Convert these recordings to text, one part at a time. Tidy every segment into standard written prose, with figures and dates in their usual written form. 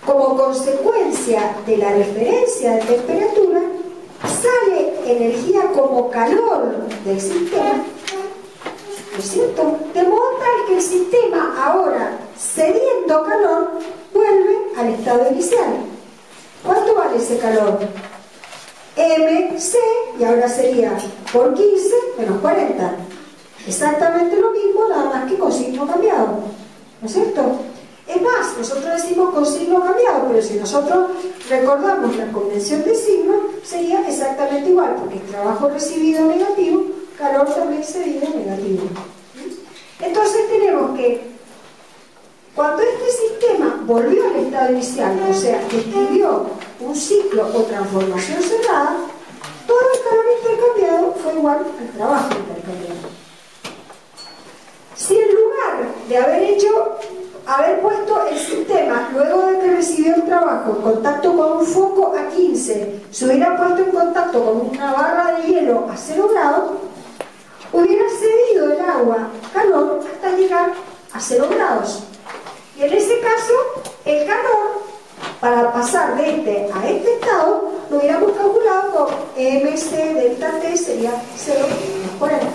como consecuencia de la diferencia de temperatura, sale energía como calor del sistema, ¿no es cierto? De modo tal que el sistema ahora, cediendo calor, vuelve al estado inicial. ¿Cuánto vale ese calor? MC, y ahora sería por 15 menos 40. Exactamente lo mismo, nada más que con signo cambiado, ¿no es cierto? Es más, nosotros decimos con signo cambiado, pero si nosotros recordamos la convención de signo, sería exactamente igual, porque el trabajo recibido negativo, calor también cedido negativo. Entonces tenemos que, cuando este sistema volvió al estado inicial, o sea, describió un ciclo o transformación cerrada, todo el calor intercambiado fue igual al trabajo intercambiado. Si en lugar de haber puesto el sistema, luego de que recibió el trabajo, en contacto con un foco a 15, se hubiera puesto en contacto con una barra de hielo a 0 grados, hubiera cedido el agua calor hasta llegar a 0 grados. Y en ese caso, el calor, para pasar de este a este estado, lo hubiéramos calculado con MC delta T sería 0 menos 40.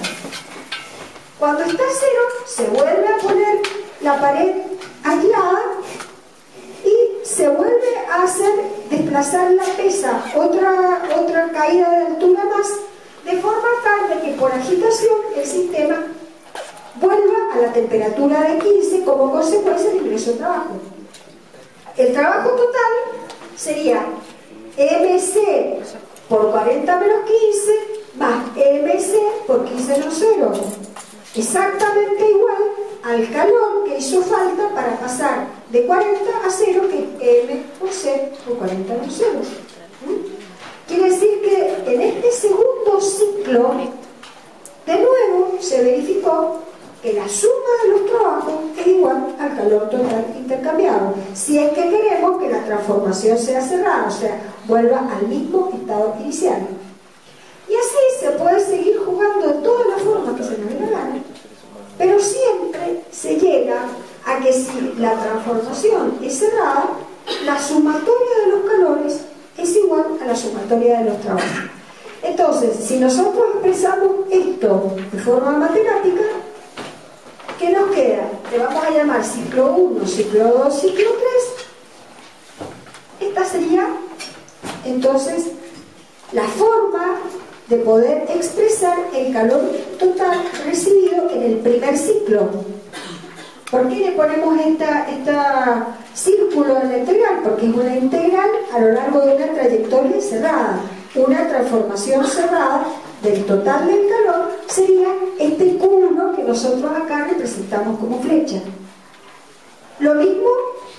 Cuando está a 0, se vuelve a poner la pared aislada y se vuelve a hacer desplazar la pesa otra caída de altura más, de forma tal de que por agitación el sistema vuelva a la temperatura de 15 como consecuencia del ingreso de trabajo. El trabajo total sería MC por 40 menos 15 más MC por 15 menos 0. Exactamente igual al calor que hizo falta para pasar de 40 a 0, que es M por C por 40 menos 0. Quiere decir que en este segundo ciclo, de nuevo se verificó que la suma de los trabajos es igual al calor total intercambiado, si es que queremos que la transformación sea cerrada, o sea, vuelva al mismo estado inicial. Y así se puede seguir jugando de todas las formas que se nos dé la gana, pero siempre se llega a que si la transformación es cerrada, la sumatoria de los calores es igual a la sumatoria de los trabajos. Entonces, si nosotros expresamos esto de forma matemática, ¿qué nos queda? Le vamos a llamar ciclo 1, ciclo 2, ciclo 3. Esta sería, entonces, la forma de poder expresar el calor total recibido en el primer ciclo. ¿Por qué le ponemos esta círculo en la integral? Porque es una integral a lo largo de una trayectoria cerrada. Una transformación cerrada del total del calor sería este Q1 que nosotros acá representamos como flecha. Lo mismo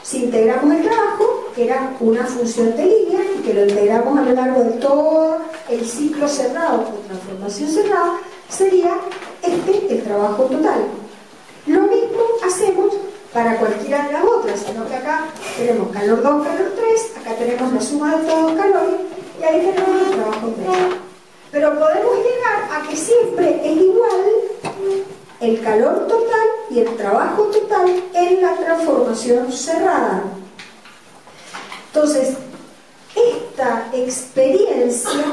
si integramos el trabajo, que era una función de línea, y que lo integramos a lo largo de todo el ciclo cerrado o transformación cerrada, sería el trabajo total. Lo mismo hacemos para cualquiera de las otras, sino que acá tenemos calor 2, calor 3, acá tenemos la suma de todos los calores, y ahí tenemos el trabajo 3. Pero podemos llegar a que siempre es igual el calor total y el trabajo total en la transformación cerrada. Entonces, esta experiencia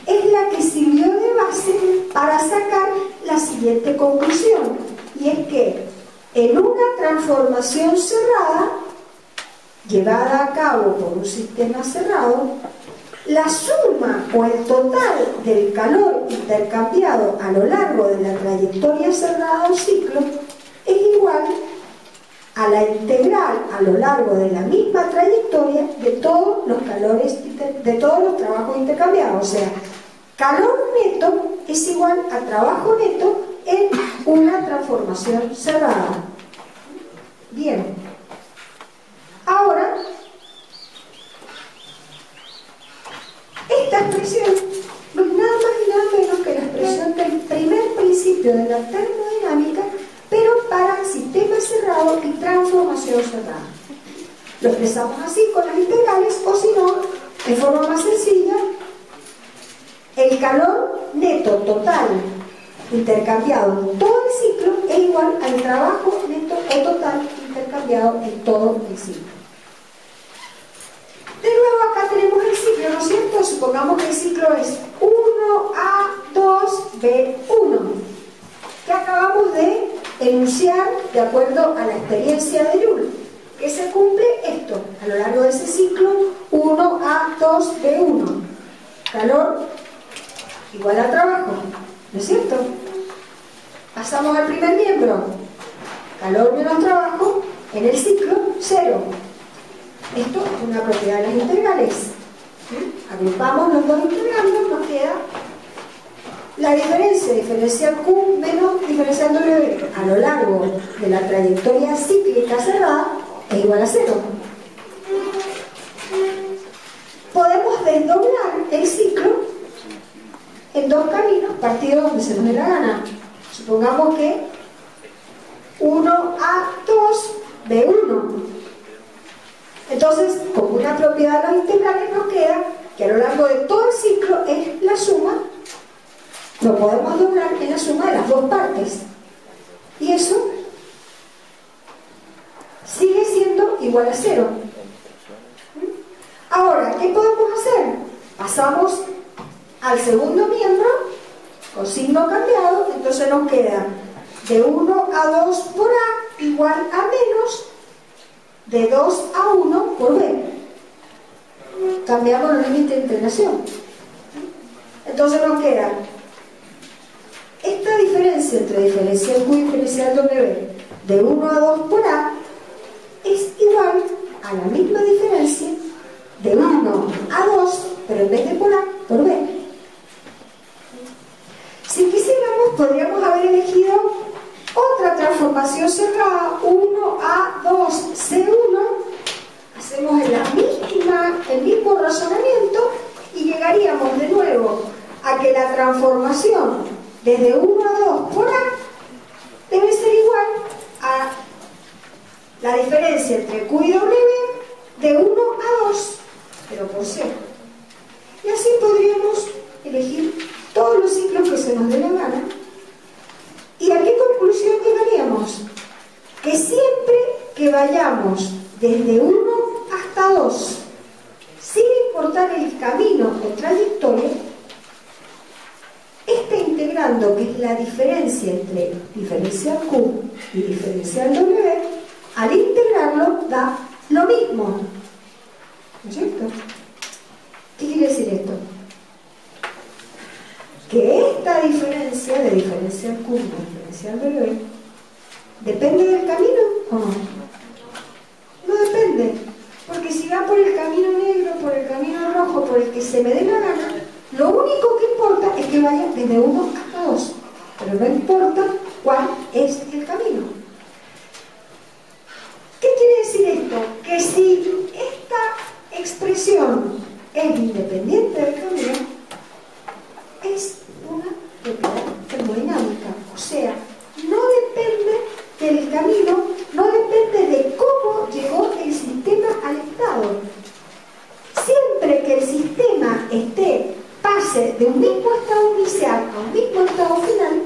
es la que sirvió de base para sacar la siguiente conclusión, y es que en una transformación cerrada, llevada a cabo por un sistema cerrado, la suma o el total del calor intercambiado a lo largo de la trayectoria cerrada o ciclo es igual a la integral a lo largo de la misma trayectoria de todos los calores, de todos los trabajos intercambiados. O sea, calor neto es igual a trabajo neto en una transformación cerrada. Bien. Ahora, esta expresión no es nada más y nada menos que la expresión del primer principio de la termodinámica, pero para sistema cerrado y transformación cerrada. Lo expresamos así con las integrales, o si no, de forma más sencilla, el calor neto total intercambiado en todo el ciclo es igual al trabajo neto o total intercambiado en todo el ciclo. supongamos que el ciclo es 1A2B1, que acabamos de enunciar de acuerdo a la experiencia de Joule, que se cumple esto a lo largo de ese ciclo 1A2B1, calor igual a trabajo, ¿no es cierto? Pasamos al primer miembro, calor menos trabajo, en el ciclo 0. Esto es una propiedad de las integrales. Agrupamos los dos integrandos, nos queda la diferencia diferencial Q menos diferencial W a lo largo de la trayectoria cíclica cerrada es igual a 0. Podemos desdoblar el ciclo en dos caminos partidos donde se nos dé la gana. Supongamos que 1A2B1. Entonces, como una propiedad de los integrales nos queda que a lo largo de todo el ciclo es la suma, lo podemos doblar en la suma de las dos partes. Y eso sigue siendo igual a 0. Ahora, ¿qué podemos hacer? Pasamos al segundo miembro con signo cambiado, entonces nos queda de 1 a 2 por A igual a menos de 2 a 1 por B. Cambiamos los límites de integración. Entonces nos queda esta diferencia entre diferencial Q y diferencial W de 1 a 2 por A es igual a la misma diferencia de 1 a 2, pero en vez de por A, por B. Si quisiéramos, podríamos haber elegido otra transformación cerrada, 1A2C1. Hacemos el mismo razonamiento y llegaríamos de nuevo a que la transformación desde 1 a 2 por A debe ser igual a la diferencia entre Q y W de 1 a 2, pero por C. Y así podríamos elegir todos los ciclos que se nos dé la gana. ¿Y a qué conclusión llegaríamos? Que siempre que vayamos desde 1 hasta 2, sin importar el camino o trayectoria, este integrando, que es la diferencia entre diferencial Q y diferencial W, al integrarlo da lo mismo. ¿No es cierto? ¿Qué quiere decir esto? Que esta diferencia de diferencial Q y diferencial W ¿depende del camino o no? No depende, porque si va por el camino negro, por el camino rojo, por el que se me dé la gana, lo único que importa es que vaya desde 1 hasta 2, pero no importa cuál es el camino. ¿Qué quiere decir esto? Que si esta expresión es independiente del camino, es una propiedad termodinámica, o sea, no depende del camino, no depende de cómo llegó el sistema al estado. Siempre que el sistema pase de un mismo estado inicial a un mismo estado final,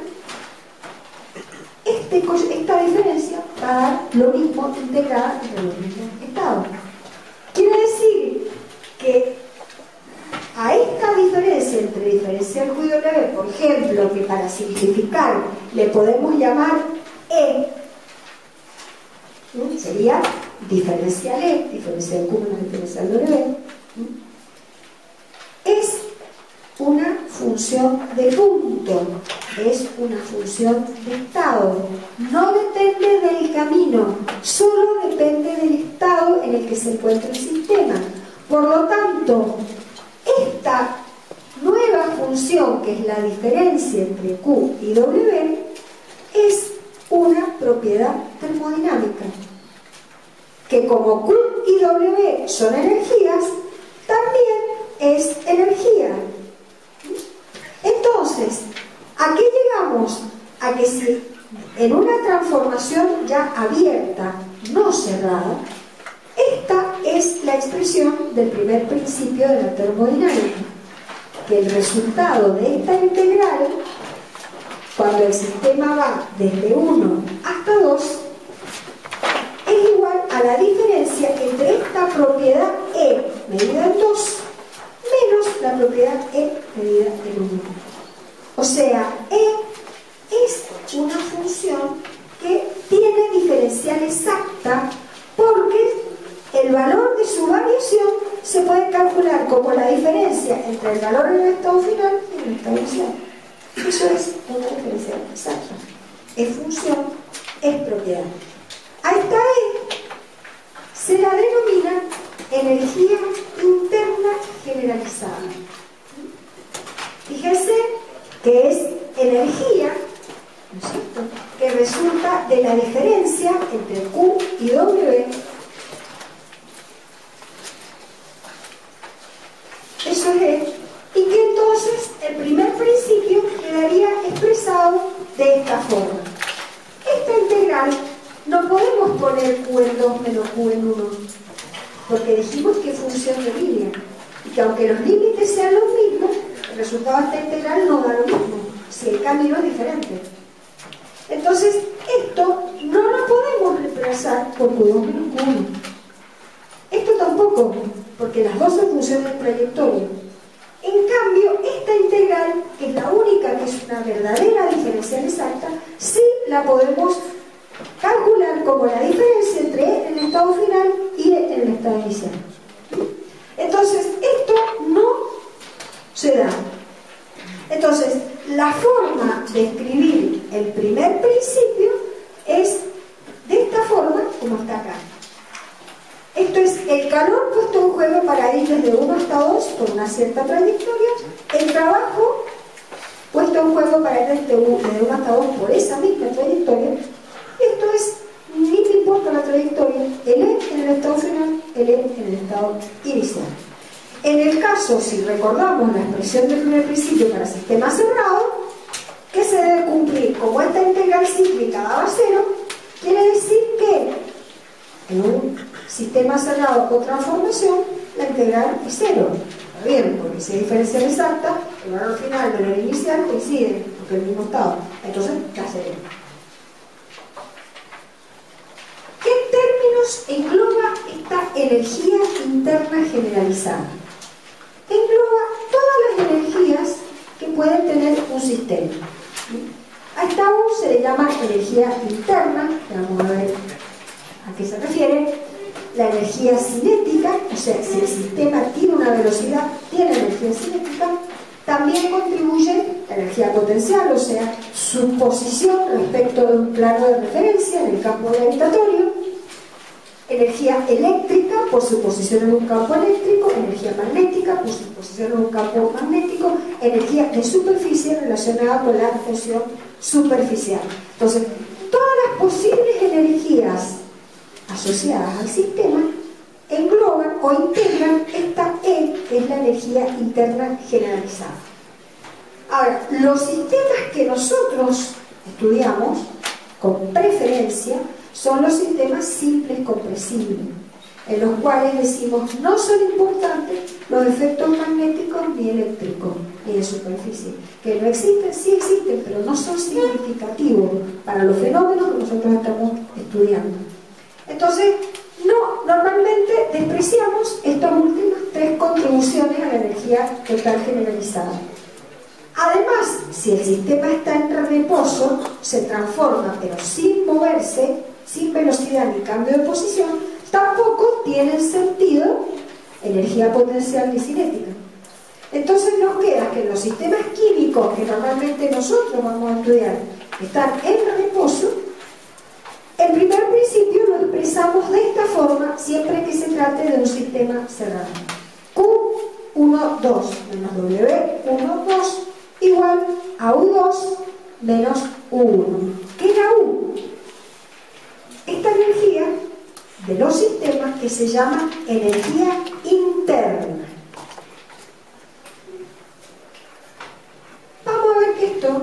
esta diferencia va a dar lo mismo integrada entre los mismos estados. Quiere decir que a esta diferencia entre diferencial Q y W, por ejemplo, que para simplificar le podemos llamar E, ¿sí? Sería diferencial E, diferencial Q menos diferencial W, ¿sí? Es una función de punto, es una función de estado, no depende del camino, solo depende del estado en el que se encuentra el sistema. Por lo tanto, esta nueva función, que es la diferencia entre Q y W, es una propiedad termodinámica, que como Q y W son energías, también es energía. Entonces, ¿a qué llegamos? A que si en una transformación ya abierta, no cerrada, esta es la expresión del primer principio de la termodinámica, que el resultado de esta integral, cuando el sistema va desde 1 hasta 2, es igual a la diferencia entre esta propiedad E medida en 2 menos la sea, E es una función que tiene diferencial exacta porque el valor de su variación se puede calcular como la diferencia entre el valor en el estado final y el estado inicial. Eso es una diferencia exacta. Es función, es propiedad. A esta E se la denomina energía interna generalizada. Fíjense que es energía, ¿no es cierto?, que resulta de la diferencia entre Q y W. Eso es, y que entonces el primer principio quedaría expresado de esta forma. Esta integral no podemos poner Q en 2 menos Q en 1, porque dijimos que es función de línea, y que aunque los límites sean los mismos, el resultado de esta integral no da lo mismo, si el camino es diferente. Entonces, esto no lo podemos reemplazar por Q2 menos Q1. Esto tampoco, porque las dos son funciones de trayectoria. En cambio, esta integral, que es la única que es una verdadera diferencial exacta, sí la podemos calcular como la diferencia entre el estado final y el estado inicial. Entonces, esto no se da. Entonces, la forma de escribir el primer principio es de esta forma, como está acá. Esto es el calor puesto en juego para ir desde 1 hasta 2 por una cierta trayectoria, el trabajo puesto en juego para ir desde 1 hasta 2 por esa misma trayectoria. Esto es, ni me importa la trayectoria, el E en el estado final, el E en el estado inicial. En el caso, si recordamos la expresión del primer principio para sistema cerrado, que se debe cumplir como esta integral cíclica daba 0, quiere decir que en un sistema cerrado o transformación, la integral es 0. Está bien, porque si hay diferencial exacta, el valor final del valor inicial coincide, porque es el mismo estado. Entonces, da 0. ¿Qué términos engloba esta energía interna generalizada? Engloba todas las energías que puede tener un sistema. A esta U se le llama energía interna, vamos a ver a qué se refiere. La energía cinética, o sea, si el sistema tiene una velocidad, tiene energía cinética. También contribuye la energía potencial, o sea, su posición respecto de un plano de referencia en el campo gravitatorio. Energía eléctrica por su posición en un campo eléctrico, energía magnética por su posición en un campo magnético, energía de superficie relacionada con la fusión superficial. Entonces, todas las posibles energías asociadas al sistema engloban o integran esta E, que es la energía interna generalizada. Ahora, los sistemas que nosotros estudiamos con preferencia son los sistemas simples compresibles, en los cuales decimos no son importantes los efectos magnéticos ni eléctricos, ni de superficie. Que no existen, sí existen, pero no son significativos para los fenómenos que nosotros estamos estudiando. Entonces, normalmente despreciamos estas últimas 3 contribuciones a la energía total generalizada. Además, si el sistema está en reposo, se transforma, pero sin moverse, sin velocidad ni cambio de posición, tampoco tienen sentido energía potencial ni cinética. Entonces nos queda que los sistemas químicos que normalmente nosotros vamos a estudiar están en reposo. El primer principio lo expresamos de esta forma siempre que se trate de un sistema cerrado. Q12 menos W12 igual a U2 menos U1. ¿Qué es la U? Esta energía de los sistemas que se llama energía interna. Vamos a ver que esto,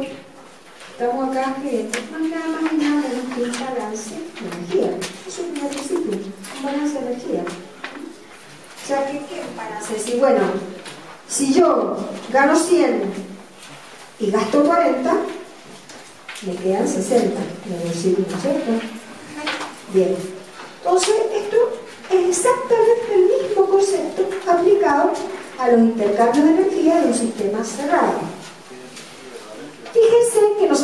estamos acá escribiendo, no es nada más ni nada menos que un balance de energía. Eso es un primer principio, un balance de energía. O sea, ¿qué es un balance? Decir, bueno, si yo gano 100 y gasto 40, me quedan 60, ¿no es cierto? Bien, entonces esto es exactamente el mismo concepto aplicado a los intercambios de energía de un sistema cerrado.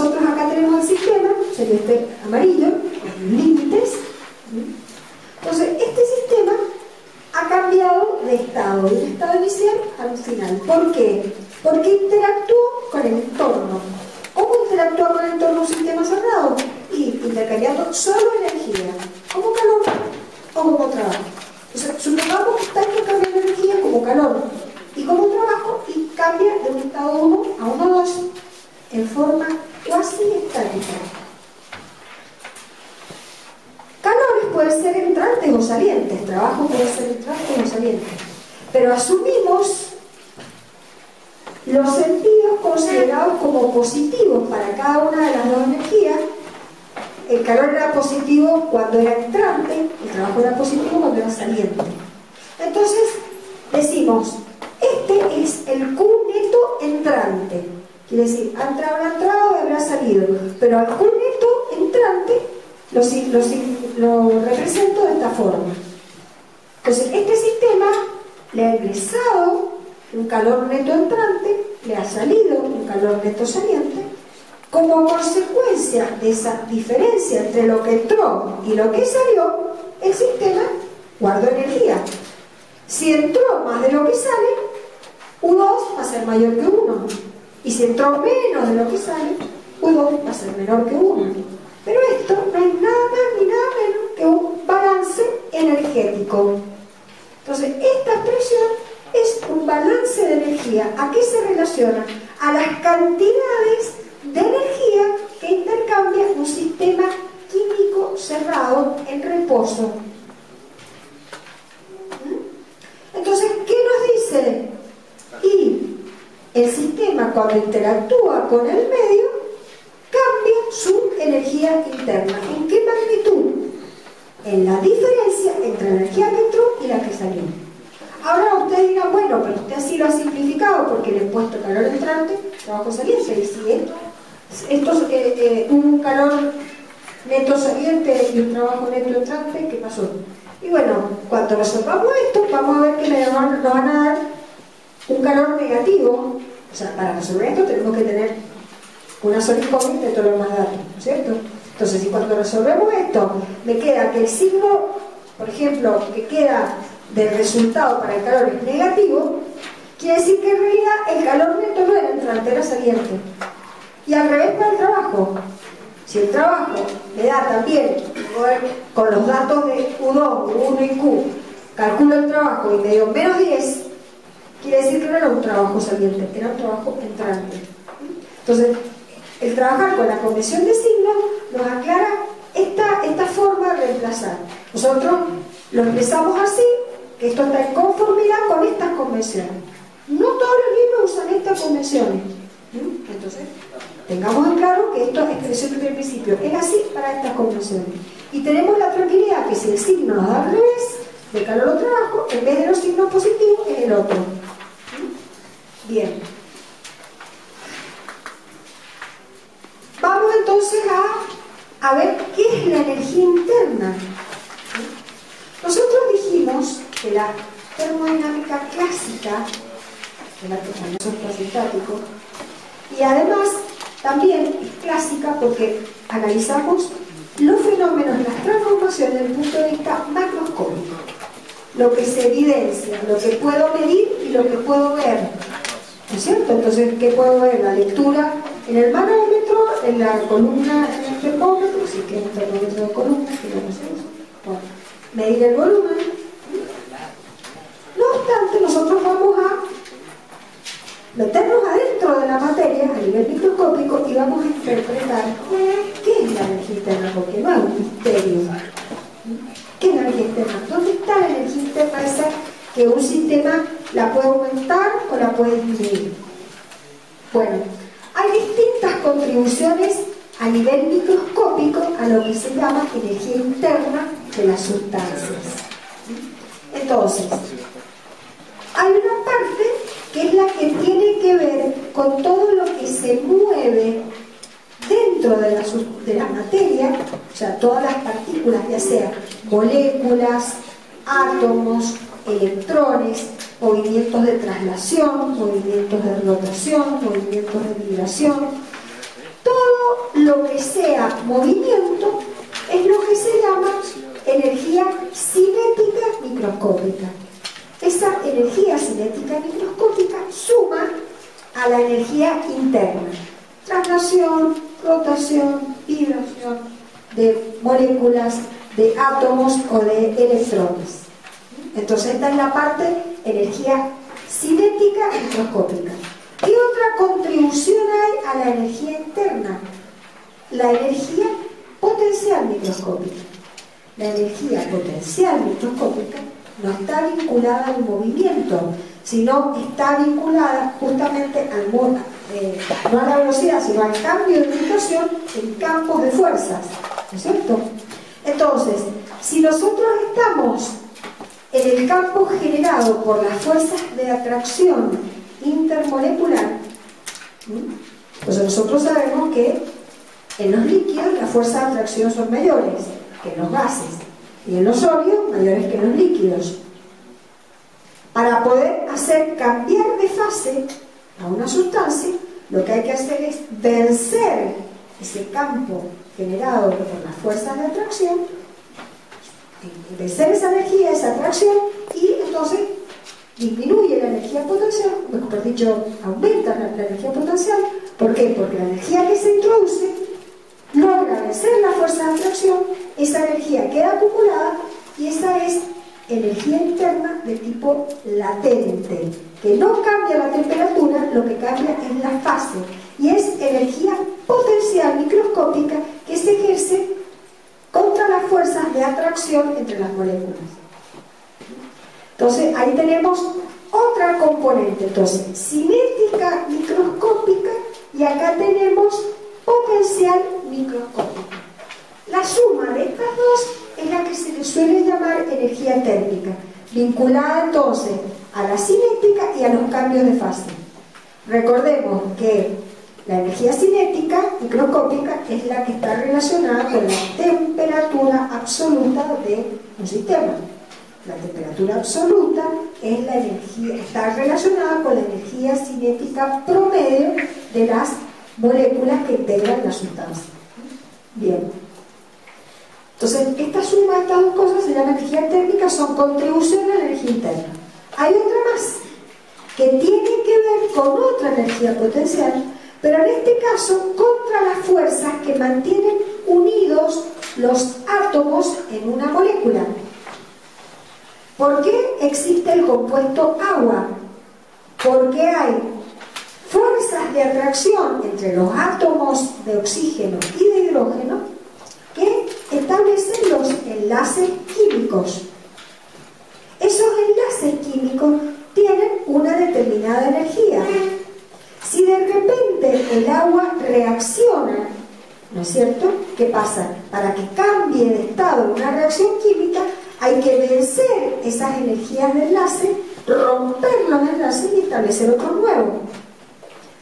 nosotros acá tenemos el sistema, sería este amarillo, con límites. Entonces, este sistema ha cambiado de estado, de un estado inicial al final. ¿Por qué? Porque interactúa con el entorno. ¿Cómo interactúa con el entorno un sistema cerrado? Y intercambiando solo energía, como calor o como trabajo. O sea, supongamos que está intercambiando energía como calor y como trabajo, y cambia de un estado 1 a 1 2 en forma cuasi estática. Calores pueden ser entrantes o salientes, trabajo puede ser entrante o saliente, pero asumimos los sentidos considerados como positivos para cada una de las dos energías. El calor era positivo cuando era entrante, el trabajo era positivo cuando era saliente. Entonces decimos, este es el Q neto entrante, quiere decir, habrá entrado y habrá salido, pero al Q neto entrante lo represento de esta forma. Entonces, este sistema le ha ingresado un calor neto entrante, le ha salido un calor neto saliente. Como consecuencia de esa diferencia entre lo que entró y lo que salió, el sistema guardó energía. Si entró más de lo que sale, U2 va a ser mayor que 1. Y si entró menos de lo que sale, U2 va a ser menor que 1. Pero esto no es nada más ni nada menos que un balance energético. Entonces, esta expresión es un balance de energía. ¿A qué se relaciona? A las cantidades de energía que intercambia un sistema químico cerrado en reposo. Entonces, ¿qué nos dice? Y el sistema, cuando interactúa con el medio, cambia su energía interna. ¿En qué magnitud? En la diferencia entre la energía que entró y la que salió. Ahora ustedes dirán, bueno, pero usted así lo ha simplificado porque le he puesto calor entrante, trabajo saliente. Y si un calor neto saliente y un trabajo neto entrante, ¿qué pasó? Y bueno, cuando resolvamos esto, vamos a ver que nos van a dar un calor negativo. O sea, para resolver esto tenemos que tener una sola incógnita de todos los demás datos, ¿no es cierto? Entonces, si cuando resolvemos esto, me queda que el signo, por ejemplo, que queda del resultado para el calor es negativo, quiere decir que en realidad el calor neto no era entrante, era saliente. Y al revés para el trabajo. Si el trabajo me da también, con los datos de U2, U1 y Q, calculo el trabajo y me dio menos 10, quiere decir que no era un trabajo saliente, era un trabajo entrante. Entonces, el trabajar con la convención de signos nos aclara esta forma de reemplazar. Nosotros lo empezamos así, que esto está en conformidad con estas convenciones. No todos los libros usan estas convenciones. Entonces, tengamos en claro que esto es expresión del principio, es así para estas convenciones. Y tenemos la tranquilidad que si el signo nos da al revés, de calor o trabajo, en vez de los signos positivos, es el otro. Bien. Vamos entonces a ver qué es la energía interna. Nosotros dijimos que la termodinámica clásica, que la termodinámica es estático, y además también es clásica porque analizamos los fenómenos, las transformaciones desde el punto de vista macroscópico, lo que se evidencia, lo que puedo medir y lo que puedo ver, ¿no es cierto? Entonces, ¿qué puedo ver? La lectura en el manómetro, en la columna, en el termómetro, si que es un termómetro de columna, que no sé eso, bueno, medir el volumen. No obstante, nosotros vamos a meternos adentro de la materia a nivel microscópico y vamos a interpretar qué es la energía interna, porque no es un misterio. ¿Qué es la energía interna? ¿Dónde está la energía interna esa que un sistema la puede aumentar o la puede disminuir? Bueno, hay distintas contribuciones a nivel microscópico a lo que se llama energía interna de las sustancias. Entonces, hay una parte que es la que tiene que ver con todo lo que se mueve dentro de la materia, o sea, todas las partículas, ya sea moléculas, átomos, electrones, movimientos de traslación, movimientos de rotación, movimientos de vibración, todo lo que sea movimiento es lo que se llama energía cinética microscópica. Esa energía cinética microscópica suma a la energía interna: traslación, rotación, vibración de moléculas, de átomos o de electrones. Entonces esta es la parte energía cinética microscópica. ¿Qué otra contribución hay a la energía interna? La energía potencial microscópica. La energía potencial microscópica no está vinculada al movimiento, sino está vinculada justamente al no a la velocidad, sino al cambio de orientación en campos de fuerzas, ¿no es cierto? Entonces, si nosotros estamos en el campo generado por las fuerzas de atracción intermolecular, pues nosotros sabemos que en los líquidos las fuerzas de atracción son mayores que en los gases, y en los sólidos mayores que en los líquidos. Para poder hacer cambiar de fase a una sustancia, lo que hay que hacer es vencer ese campo generado por las fuerzas de atracción, vencer esa energía, esa atracción, y entonces disminuye la energía potencial, mejor dicho, aumenta la energía potencial. ¿Por qué? Porque la energía que se introduce logra vencer la fuerza de atracción, esa energía queda acumulada, y esa es energía interna de tipo latente, que no cambia la temperatura, lo que cambia es la fase, y es energía potencial microscópica que se ejerce contra las fuerzas de atracción entre las moléculas. Entonces ahí tenemos otra componente, entonces cinética microscópica, y acá tenemos potencial microscópica. La suma de estas dos es la que se le suele llamar energía térmica, vinculada entonces a la cinética y a los cambios de fase. Recordemos que la energía cinética microscópica es la que está relacionada con la temperatura absoluta de un sistema. La temperatura absoluta es la energía, está relacionada con la energía cinética promedio de las moléculas que integran la sustancia. Bien. Entonces, esta suma de estas dos cosas se llama energía térmica, son contribuciones a la energía interna. Hay otra más, que tiene que ver con otra energía potencial, pero en este caso contra las fuerzas que mantienen unidos los átomos en una molécula. ¿Por qué existe el compuesto agua? Porque hay fuerzas de atracción entre los átomos de oxígeno y de hidrógeno que establecen los enlaces químicos. Esos enlaces químicos tienen una determinada energía. Si de repente el agua reacciona, ¿no es cierto? ¿Qué pasa? Para que cambie de estado en una reacción química, hay que vencer esas energías de enlace, romper los enlaces y establecer otro nuevo.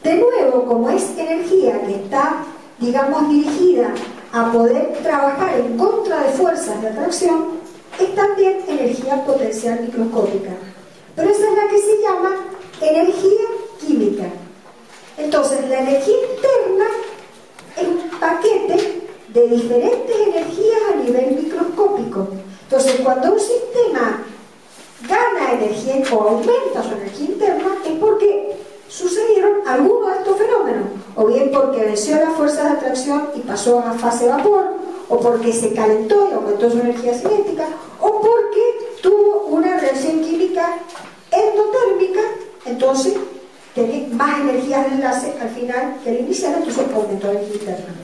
De nuevo, como es energía que está, digamos, dirigida a poder trabajar en contra de fuerzas de atracción, es también energía potencial microscópica. Pero esa es la que se llama energía química. Entonces, la energía interna es un paquete de diferentes energías a nivel microscópico. Entonces, cuando un sistema gana energía o aumenta su energía interna, es porque sucedieron algunos de estos fenómenos, o bien porque venció la fuerza de atracción y pasó a fase vapor, o porque se calentó y aumentó su energía cinética, o porque tuvo una reacción química endotérmica, entonces tiene más energías de enlace al final que el inicial, entonces aumentó la energía interna.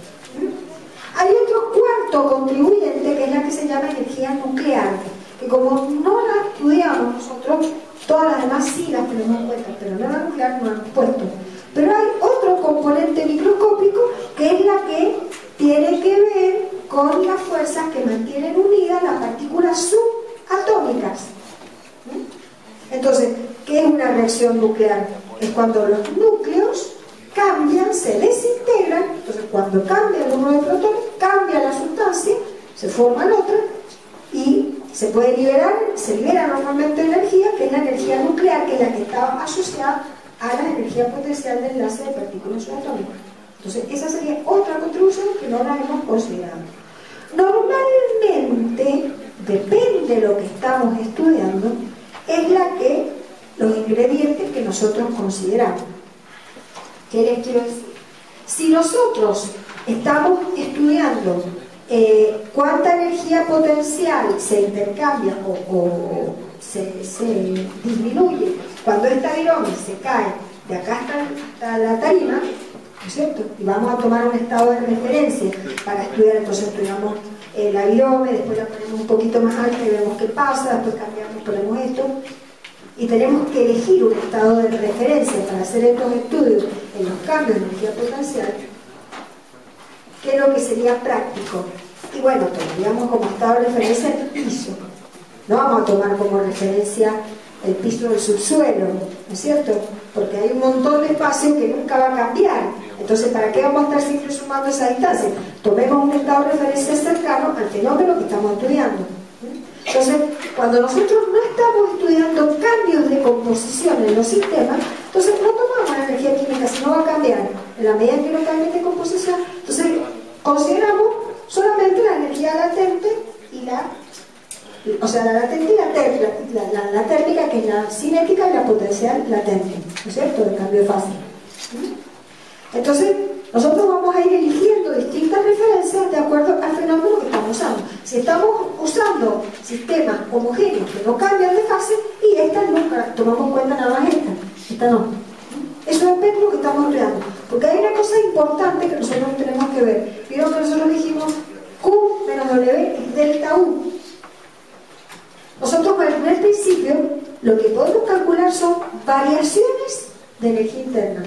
Hay otro cuarto contribuyente, que es la que se llama energía nuclear, que como no la estudiamos nosotros, todas las demás sí las tenemos en cuenta, pero no la nuclear no la hemos puesto. Pero hay otro componente microscópico que es la que tiene que ver con las fuerzas que mantienen unidas las partículas subatómicas. Entonces, ¿qué es una reacción nuclear? Es cuando los núcleos cambian, se desintegran. Entonces, cuando cambia el número de protones, cambia la sustancia, se forman otras y se puede liberar, se libera normalmente energía, que es la energía nuclear, que es la que está asociada a la energía potencial de enlace de partículas subatómicas. Entonces, esa sería otra contribución que no la hemos considerado. Normalmente, depende de lo que estamos estudiando, es los ingredientes que nosotros consideramos. ¿Qué les quiero decir? Si nosotros estamos estudiando cuánta energía potencial se intercambia o se disminuye cuando esta virome se cae de acá hasta la tarima, ¿no es cierto? Y vamos a tomar un estado de referencia para estudiar, entonces estudiamos la virome, después la ponemos un poquito más alta y vemos qué pasa, después cambiamos, ponemos esto, y tenemos que elegir un estado de referencia para hacer estos estudios en los cambios de energía potencial, que es lo que sería práctico. Y bueno, tomaríamos como estado de referencia el piso. No vamos a tomar como referencia el piso del subsuelo, ¿no es cierto? Porque hay un montón de espacio que nunca va a cambiar. Entonces, ¿para qué vamos a estar siempre sumando esa distancia? Tomemos un estado de referencia cercano al fenómeno que estamos estudiando. Entonces, cuando nosotros no estamos estudiando cambios de composición en los sistemas, entonces no tomamos la energía química, si no va a cambiar. En la medida que no cambie de composición, entonces consideramos solamente la energía latente y la latente y la térmica, que es la cinética, y la potencial latente, ¿no es cierto?, de cambio de fase. Entonces, nosotros vamos a ir eligiendo distintas referencias de acuerdo al fenómeno que estamos usando. Si estamos usando sistemas homogéneos que no cambian de fase, y estas nunca tomamos cuenta nada más esta no. Eso depende de lo que estamos estudiando. Porque hay una cosa importante que nosotros tenemos que ver. Vieron que nosotros dijimos Q menos W es delta U. Nosotros, en el principio, lo que podemos calcular son variaciones de energía interna,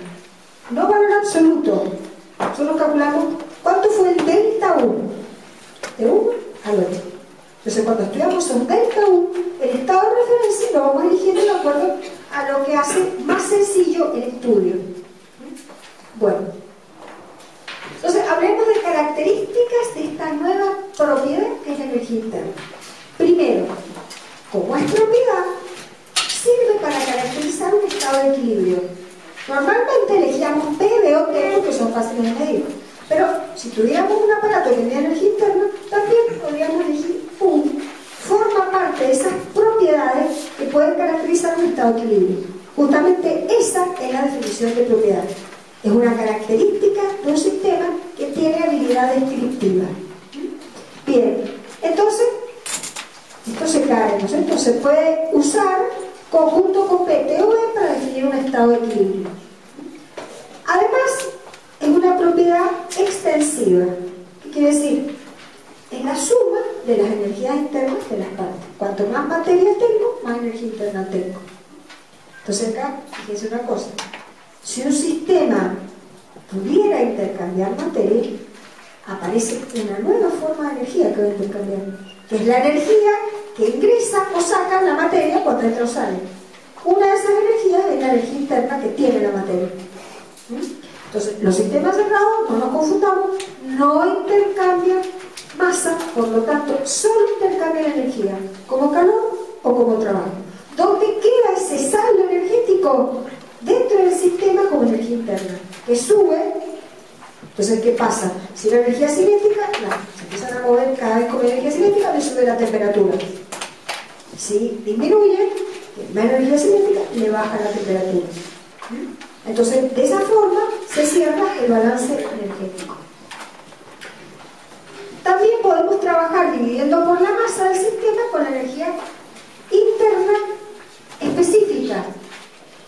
no valor absoluto. Nosotros calculamos cuánto fue el delta U de uno al otro. Entonces, cuando estudiamos un delta U, el estado de referencia lo vamos eligiendo de acuerdo a lo que hace más sencillo el estudio. Bueno, entonces hablemos de características de esta nueva propiedad que es la energía interna. Primero, como es propiedad, sirve para caracterizar un estado de equilibrio. Normalmente elegíamos P, B o T porque son fáciles de medir. Pero si tuviéramos un aparato que medía energía interna, también podríamos elegir U. Forma parte de esas propiedades que pueden caracterizar un estado de equilibrio. Justamente esa es la definición de propiedad. Es una característica de un sistema que tiene habilidad descriptiva. Bien, entonces, esto se cae, ¿no es cierto? Se puede usar conjunto con PTV para definir un estado de equilibrio. Además, es una propiedad extensiva. ¿Qué quiere decir? Es la suma de las energías internas de las partes. Cuanto más materia tengo, más energía interna tengo. Entonces acá, fíjense una cosa. Si un sistema pudiera intercambiar materia, aparece una nueva forma de energía que va a intercambiar, que es la energía que ingresa o saca la materia cuando entra o sale. Una de esas energías es la energía interna que tiene la materia. Entonces, los sistemas cerrados, no nos confundamos, no intercambian masa, por lo tanto, solo intercambian energía, como calor o como trabajo. ¿Dónde queda ese saldo energético? Dentro del sistema como energía interna, que sube. Entonces, ¿qué pasa? Si la energía cinética, se empiezan a mover cada vez con energía cinética, le sube la temperatura. Si disminuye, más energía cinética, le baja la temperatura. Entonces, de esa forma se cierra el balance energético. También podemos trabajar dividiendo por la masa del sistema con la energía interna específica,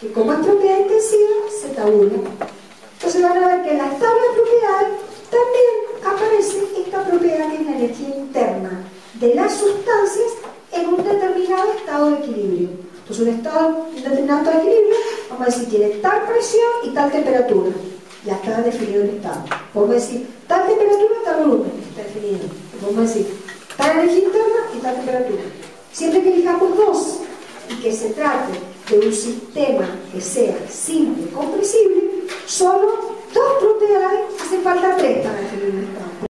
que como es propiedad intensiva, se tabula. Entonces van a ver que en las tablas de propiedades también aparece esta propiedad que es la energía interna de las sustancias en un determinado estado de equilibrio. Entonces un determinado estado de equilibrio, vamos a decir, tiene tal presión y tal temperatura. Ya está definido el estado. Podemos decir, tal temperatura, tal volumen, está definido. Podemos decir, tal energía interna y tal temperatura. Siempre que elijamos dos y que se trate de un sistema que sea simple y compresible, solo dos propiedades, hace falta tres para definir un estado.